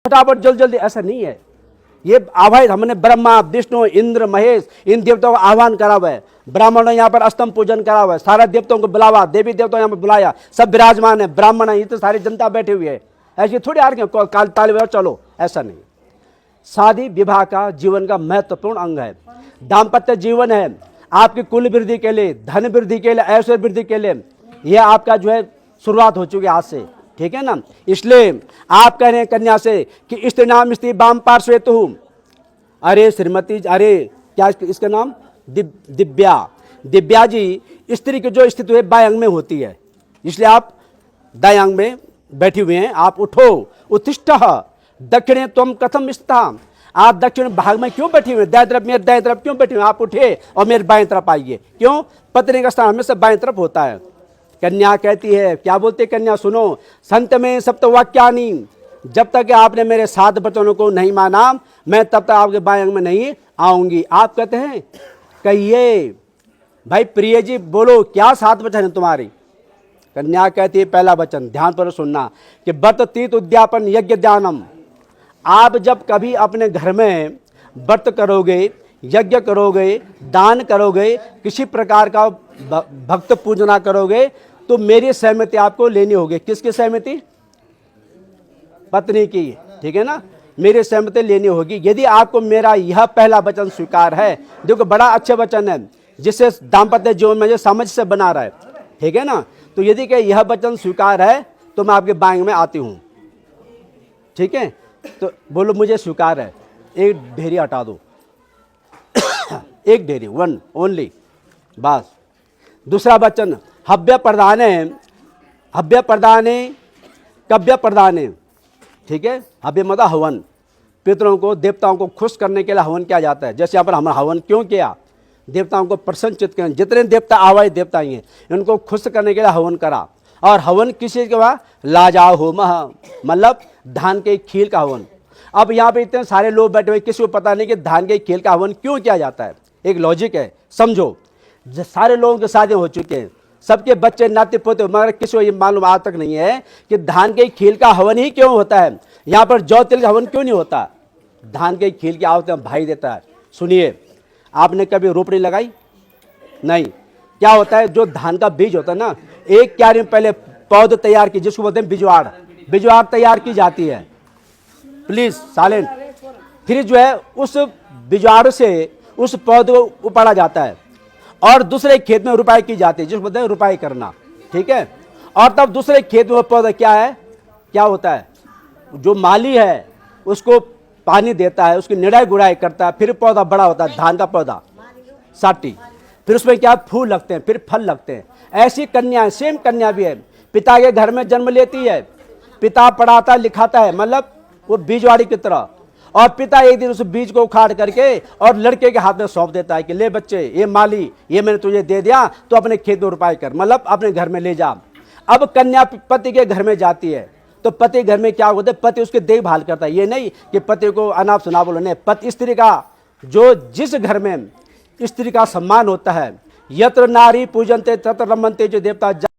फटाफट जल्दी जल्दी, ऐसा नहीं है। ये आवाज हमने ब्रह्मा विष्णु इंद्र महेश इन देवताओं का आह्वान करा हुआ है। ब्राह्मणों ने यहाँ पर अस्तम पूजन करा हुआ है, सारे देवताओं को बुलावा, देवी देवताओं यहाँ पर बुलाया, सब विराजमान है, ब्राह्मण है, ये तो सारी जनता बैठी हुई है। ऐसी थोड़ी आ रही काल ताली बजाओ चलो, ऐसा नहीं। शादी विवाह का जीवन का महत्वपूर्ण अंग है। दाम्पत्य जीवन है आपकी कुल वृद्धि के लिए, धन वृद्धि के लिए, ऐश्वर्य वृद्धि के लिए। यह आपका जो है शुरुआत हो चुकी है आज से, ठीक है ना। इसलिए आप कह रहे हैं कन्या से कि स्त्री नाम स्त्री वाम पार्श्वे तु, अरे श्रीमती, अरे क्या इसका नाम दिव्या, दिव्या जी स्त्री की जो स्थिति है बाएं अंग में होती है, इसलिए आप दाएं अंग में बैठी हुए हैं। आप उठो, उत्तिष्ठ दक्षिणे त्वम कथम स्थिता, आप दक्षिण भाग में क्यों बैठी हुए, दाएं तरफ, मेरे दाएं तरफ क्यों बैठी हुए, आप उठे और मेरे बाएं तरफ आइए। क्यों, पत्नी का स्थान हमेशा बाएं तरफ होता है। कन्या कहती है, क्या बोलती कन्या, सुनो, संत में सप्तवाक्यानि, जब तक आपने मेरे 7 वचनों को नहीं माना मैं तब तक आपके बाएं अंग में नहीं आऊंगी। आप कहते हैं कहिए भाई प्रिय जी बोलो क्या 7 वचन है तुम्हारी। कन्या कहती है पहला वचन, ध्यान पर सुनना, कि व्रत तीर्थ उद्यापन यज्ञ दानम। आप जब कभी अपने घर में व्रत करोगे, यज्ञ करोगे, दान करोगे, किसी प्रकार का भक्त पूजना करोगे तो मेरी सहमति आपको लेनी होगी। किसकी सहमति, पत्नी की, ठीक है ना, मेरी सहमति लेनी होगी। यदि आपको मेरा यह पहला वचन स्वीकार है, देखो बड़ा अच्छा वचन है जिससे दाम्पत्य जीवन में समझ से बना रहा है, ठीक है ना। तो यदि कि यह वचन स्वीकार है तो मैं आपके बाएं में आती हूं, ठीक है। तो बोलो मुझे स्वीकार है, एक ढेरी हटा दो एक ढेरी, वन ओनली, बस। दूसरा वचन, हव्य प्रदाने, हव्य प्रदाने कव्य प्रदाने, ठीक है। हव्य मतलब हवन, पितरों को देवताओं को खुश करने के लिए हवन किया जाता है। जैसे यहाँ पर हम हवन क्यों किया, देवताओं को प्रसन्नचित करें, जितने देवता आवाज देवता ही हैं इनको खुश करने के लिए हवन करा। और हवन किसी के बाद लाजा होम, मतलब धान के खील का हवन। अब यहाँ पे इतने सारे लोग बैठे हुए, किसी को पता नहीं कि धान के खील का हवन क्यों किया जाता है। एक लॉजिक है, समझो। सारे लोगों के शादी हो चुके हैं, सबके बच्चे नाते पोते, मगर किसी को ये मालूम आज तक नहीं है कि धान के खील का हवन ही क्यों होता है। यहाँ पर जौ तिल का हवन क्यों नहीं होता, धान के खील की आवत भाई देता है। सुनिए, आपने कभी रोपड़ी लगाई नहीं, क्या होता है, जो धान का बीज होता है ना, एक क्यारी में पहले पौध तैयार की, जिसको बोलते हैं बिजवाड़, बिजवाड़ तैयार की जाती है। Please silent. फिर जो है उस बिजवाड़ से उस पौधे को उपाड़ा जाता है और दूसरे खेत में रुपाई की जाती है, जिसको बोलते हैं रुपाई करना, ठीक है। और तब दूसरे खेत में वो पौधा क्या है, क्या होता है, जो माली है उसको पानी देता है, उसकी निड़ाई गुड़ाई करता है, फिर पौधा बड़ा होता है, धान का पौधा साटी, फिर उसमें क्या फूल लगते हैं, फिर फल लगते हैं। ऐसी कन्या, सेम कन्या भी है, पिता के घर में जन्म लेती है, पिता पढ़ाता लिखाता है, मतलब वो बीजवाड़ी की तरह, और पिता एक दिन उस बीज को उखाड़ करके और लड़के के हाथ में सौंप देता है कि ले बच्चे, ये माली, ये मैंने तुझे दे दिया, तो अपने खेत में रुपाई कर, मतलब अपने घर में ले जा। अब कन्या पति के घर में जाती है तो पति घर में क्या होता है, पति उसकी देखभाल करता है। ये नहीं कि पति को अनाप शनाप बोलो, नहीं, पति स्त्री का, जो जिस घर में स्त्री का सम्मान होता है, यत्र नारी पूजनते तत्र रमन्ते, जो देवता